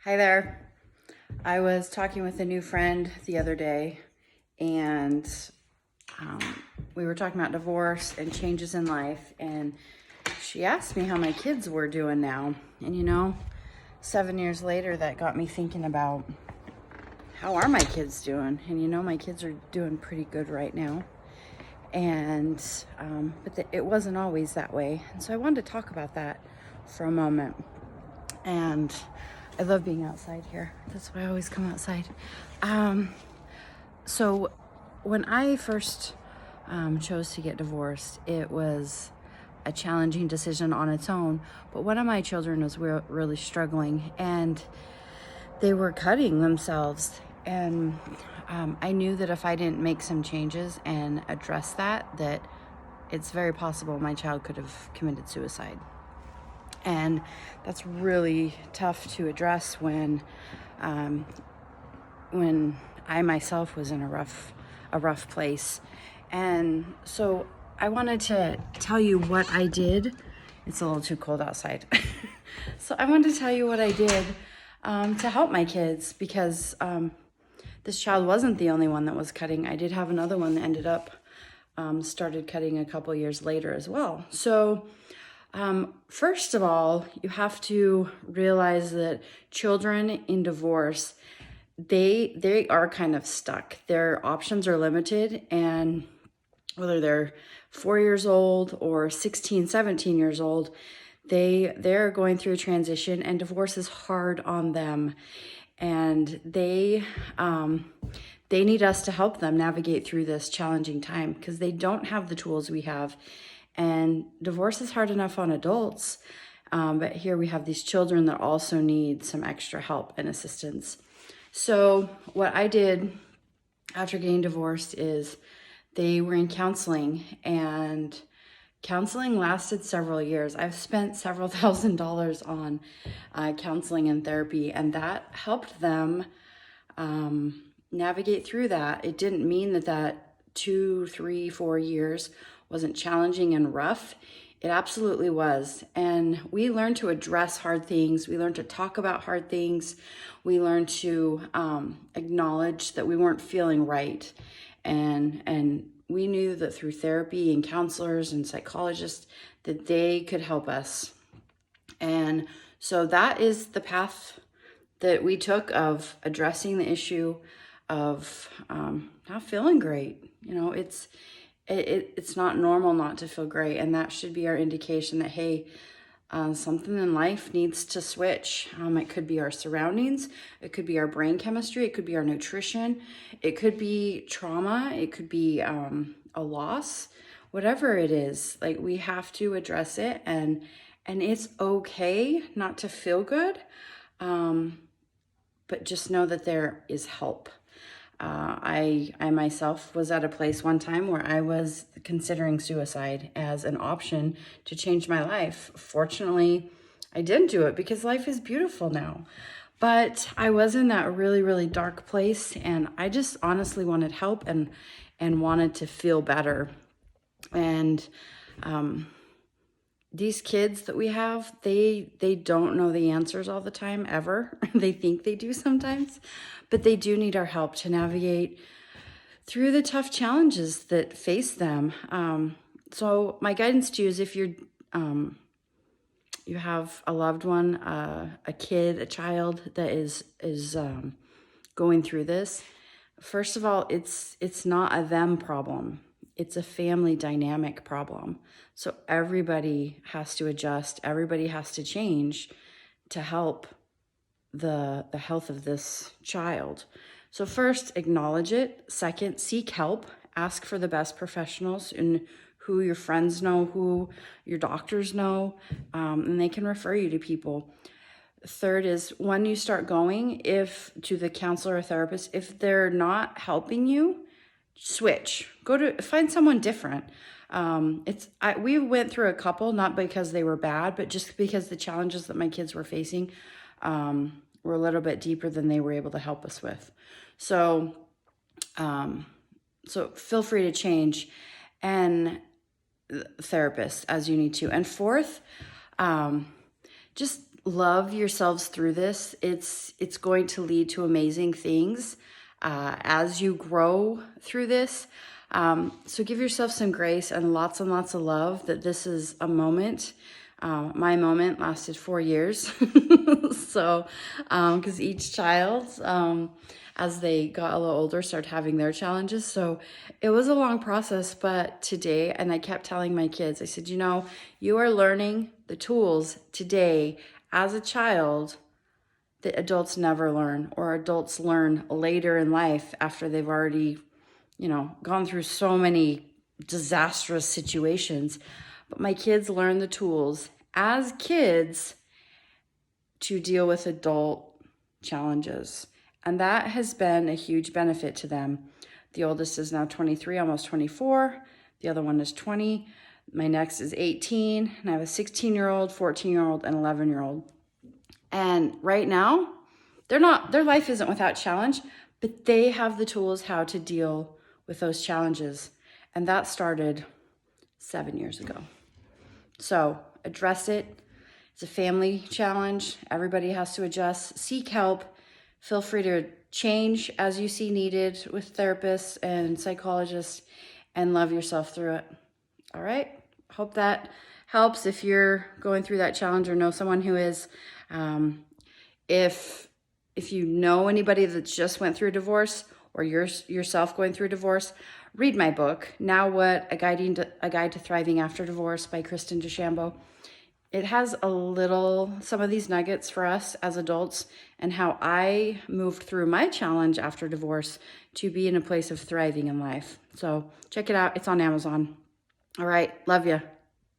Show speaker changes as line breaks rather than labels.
Hi there. I was talking with a new friend the other day, and um, we were talking about divorce and changes in life. And she asked me how my kids were doing now. And 7 years later, that got me thinking about how are my kids doing? And my kids are doing pretty good right now. And it wasn't always that way. And so I wanted to talk about that for a moment. And I love being outside here. That's why I always come outside. So when I first chose to get divorced, it was a challenging decision on its own. But one of my children was really struggling, and they were cutting themselves. And I knew that if I didn't make some changes and address that it's very possible my child could have committed suicide. And that's really tough to address when I myself was in a rough place. And so I wanted to tell you what I did. It's a little too cold outside. So I wanted to tell you what I did to help my kids, because this child wasn't the only one that was cutting. I did have another one that ended up started cutting a couple years later as well. So first of all, you have to realize that children in divorce, they are kind of stuck. Their options are limited, and whether they're 4 years old or 16, 17 years old, they're going through a transition, and divorce is hard on them. And they need us to help them navigate through this challenging time, because they don't have the tools we have. And divorce is hard enough on adults, but here we have these children that also need some extra help and assistance. So what I did after getting divorced is they were in counseling, and counseling lasted several years. I've spent several $1,000s on counseling and therapy, and that helped them navigate through that. It didn't mean that 2, 3, 4 years wasn't challenging and rough. It absolutely was. And we learned to address hard things. We learned to talk about hard things. We learned to acknowledge that we weren't feeling right. And we knew that through therapy and counselors and psychologists that they could help us. And so that is the path that we took of addressing the issue of not feeling great. It's not normal not to feel great, and that should be our indication that, hey, something in life needs to switch. It could be our surroundings, it could be our brain chemistry, it could be our nutrition, it could be trauma, it could be a loss, whatever it is. Like, we have to address it, and it's okay not to feel good, but just know that there is help. I myself was at a place one time where I was considering suicide as an option to change my life. Fortunately, I didn't do it because life is beautiful now. But I was in that really, really dark place, and I just honestly wanted help and wanted to feel better. And these kids that we have, they don't know the answers all the time, ever. They think they do sometimes, but they do need our help to navigate through the tough challenges that face them. So my guidance to you is, if you have a loved one, a kid, a child that is going through this, first of all, it's not a them problem. It's a family dynamic problem. So everybody has to adjust. Everybody has to change to help the health of this child. So first, acknowledge it. Second, seek help. Ask for the best professionals and who your friends know, who your doctors know, and they can refer you to people. Third is, when you start going, if to the counselor or therapist, if they're not helping you, switch. Find someone different. We went through a couple, not because they were bad, but just because the challenges that my kids were facing were a little bit deeper than they were able to help us with. So feel free to change, and therapist as you need to. And fourth, just love yourselves through this. It's going to lead to amazing things as you grow through this. So give yourself some grace and lots of love that this is a moment. My moment lasted 4 years. So, because each child, as they got a little older, started having their challenges. So it was a long process, but today, and I kept telling my kids, I said, you are learning the tools today as a child that adults never learn, or adults learn later in life after they've already, gone through so many disastrous situations. But my kids learn the tools as kids to deal with adult challenges. And that has been a huge benefit to them. The oldest is now 23, almost 24. The other one is 20. My next is 18. And I have a 16-year-old, 14-year-old, and 11-year-old. And right now, their life isn't without challenge, but they have the tools how to deal with those challenges. And that started 7 years ago. So address it. It's a family challenge. Everybody has to adjust. Seek help. Feel free to change as you see needed with therapists and psychologists, and love yourself through it. All right? Hope that helps if you're going through that challenge or know someone who is. If you know anybody that just went through a divorce, or yourself going through a divorce, read my book, Now What? A Guide to Thriving After Divorce by Kristen DeChambeau. It has some of these nuggets for us as adults and how I moved through my challenge after divorce to be in a place of thriving in life. So check it out. It's on Amazon. All right. Love you.